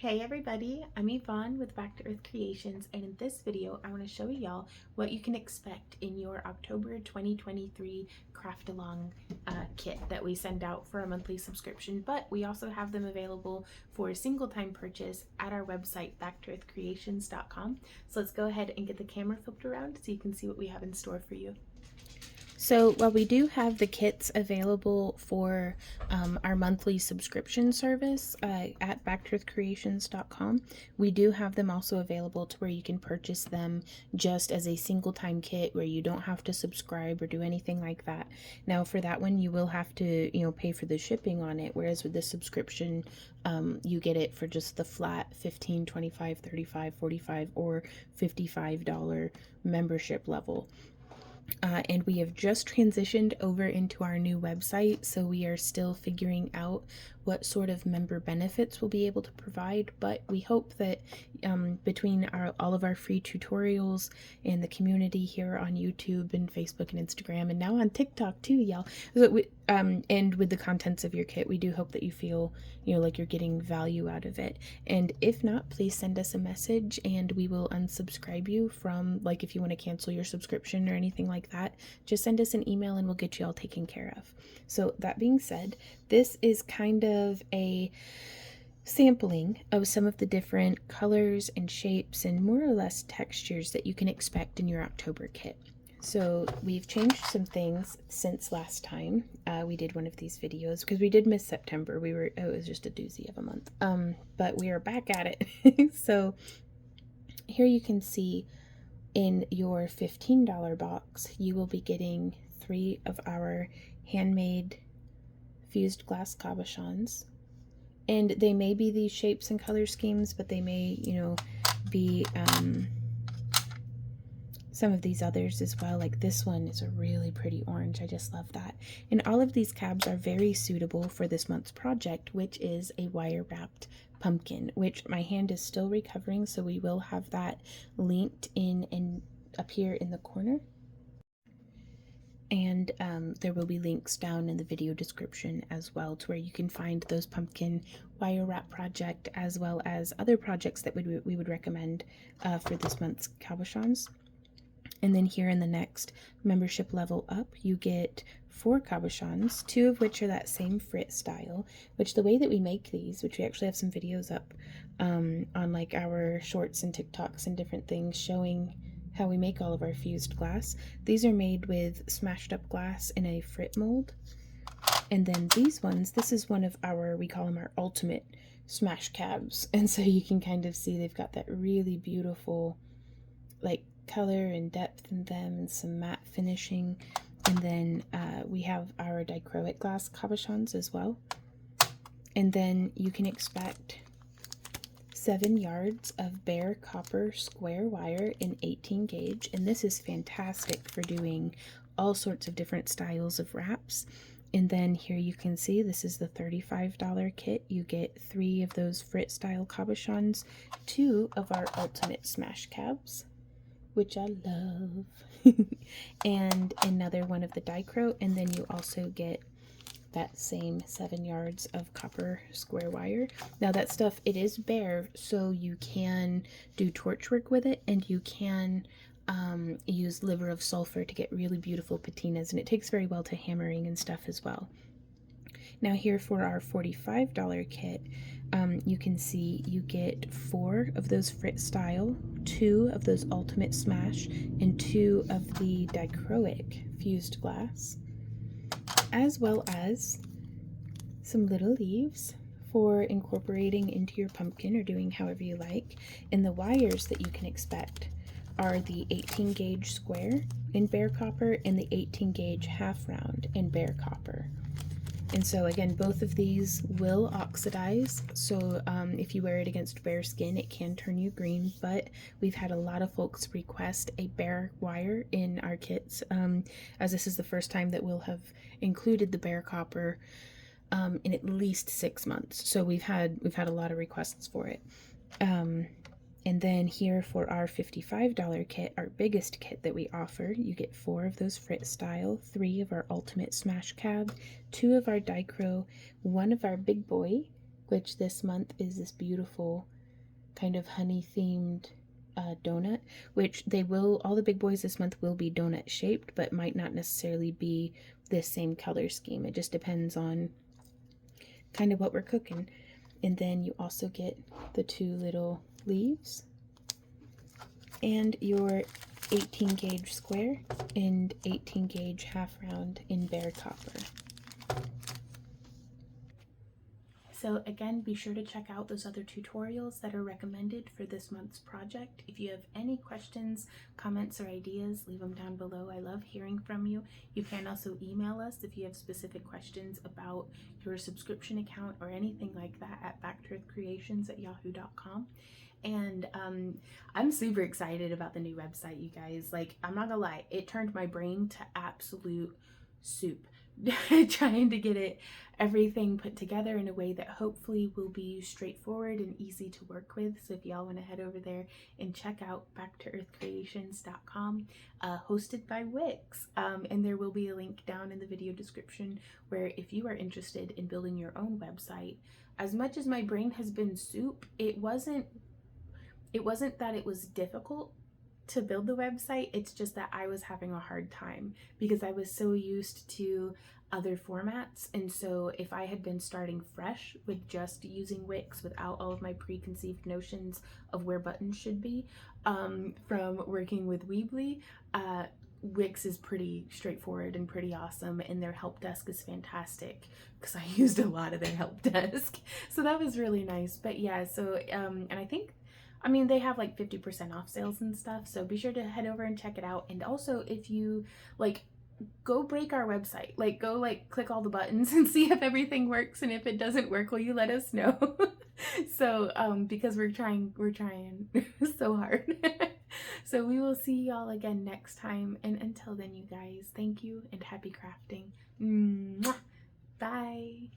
Hey everybody, I'm Yvonne with Back to Earth Creations, and in this video I want to show y'all what you can expect in your October 2023 craft along kit that we send out for a monthly subscription, but we also have them available for a single time purchase at our website backtoearthcreations.com. So let's go ahead and get the camera flipped around so you can see what we have in store for you. So while we do have the kits available for our monthly subscription service at backtoearthcreations.com, we do have them also available to where you can purchase them just as a single time kit where you don't have to subscribe or do anything like that. Now for that one, you will have to, pay for the shipping on it, whereas with the subscription, you get it for just the flat $15, $25, $35, $45, or $55 membership level. And we have just transitioned over into our new website, so we are still figuring out what sort of member benefits we'll be able to provide, but we hope that between all of our free tutorials and the community here on YouTube and Facebook and Instagram and now on TikTok too, y'all, and with the contents of your kit, we do hope that you feel like you're getting value out of it. And if not, please send us a message and we will unsubscribe you from, like, if you want to cancel your subscription or anything like that, just send us an email and we'll get you all taken care of. So that being said, this is kind of a sampling of some of the different colors and shapes and more or less textures that you can expect in your October kit. So we've changed some things since last time we did one of these videos, because we did miss September. It was just a doozy of a month. But we are back at it. So here you can see in your $15 box, you will be getting 3 of our handmade fused glass cabochons. And they may be these shapes and color schemes, but they may, be some of these others as well. Like this one is a really pretty orange. I just love that. And all of these cabs are very suitable for this month's project, which is a wire wrapped pumpkin, which my hand is still recovering, so we will have that linked in and up here in the corner. And there will be links down in the video description as well to where you can find those pumpkin wire wrap project, as well as other projects that we would recommend for this month's cabochons. And then here in the next membership level up, you get 4 cabochons, 2 of which are that same frit style, which the way that we make these, which we actually have some videos up on like our shorts and TikToks and different things showing how we make all of our fused glass. These are made with smashed up glass in a frit mold. And then these ones, this is one of our, we call them our ultimate smash cabs. And so you can kind of see they've got that really beautiful like color and depth in them and some matte finishing. And then we have our dichroic glass cabochons as well. And then you can expect 7 yards of bare copper square wire in 18 gauge, and this is fantastic for doing all sorts of different styles of wraps. And then here you can see this is the $35 kit. You get 3 of those frit style cabochons, 2 of our ultimate smash cabs, which I love, and another one of the dichro, and then you also get that same 7 yards of copper square wire. Now that stuff, it is bare, so you can do torch work with it, and you can use liver of sulfur to get really beautiful patinas, and it takes very well to hammering and stuff as well. Now here for our $45 kit, you can see you get 4 of those frit style, 2 of those ultimate smash, and 2 of the dichroic fused glass, as well as some little leaves for incorporating into your pumpkin or doing however you like. And the wires that you can expect are the 18 gauge square in bare copper and the 18 gauge half round in bare copper. And so again, both of these will oxidize, so if you wear it against bare skin, it can turn you green, but we've had a lot of folks request a bare wire in our kits, as this is the first time that we'll have included the bare copper in at least 6 months. So we've had a lot of requests for it. And then here for our $55 kit, our biggest kit that we offer, you get 4 of those frit style, 3 of our ultimate smash cab, 2 of our dichro, 1 of our big boy, which this month is this beautiful kind of honey themed donut, which all the big boys this month will be donut shaped, but might not necessarily be this same color scheme. It just depends on kind of what we're cooking. And then you also get the 2 little leaves and your 18 gauge square and 18 gauge half round in bare copper. So again, be sure to check out those other tutorials that are recommended for this month's project. If you have any questions, comments, or ideas, leave them down below. I love hearing from you. You can also email us if you have specific questions about your subscription account or anything like that at backtoearthcreations@yahoo.com. And I'm super excited about the new website, you guys. Like, I'm not gonna lie, it turned my brain to absolute soup trying to get everything put together in a way that hopefully will be straightforward and easy to work with. So if y'all want to head over there and check out backtoearthcreations.com, hosted by Wix, and there will be a link down in the video description where if you are interested in building your own website, as much as my brain has been soup, it wasn't that it was difficult to build the website. It's just that I was having a hard time because I was so used to other formats. And so if I had been starting fresh with just using Wix without all of my preconceived notions of where buttons should be, from working with Weebly, Wix is pretty straightforward and pretty awesome, and their help desk is fantastic because I used a lot of their help desk. So that was really nice. But yeah, so and I mean, they have like 50% off sales and stuff, so be sure to head over and check it out. And also, if you like, go break our website, like go like click all the buttons and see if everything works, and if it doesn't work, will you let us know? So because we're trying so hard. So we will see y'all again next time, and until then, you guys, thank you and happy crafting. Mwah! Bye.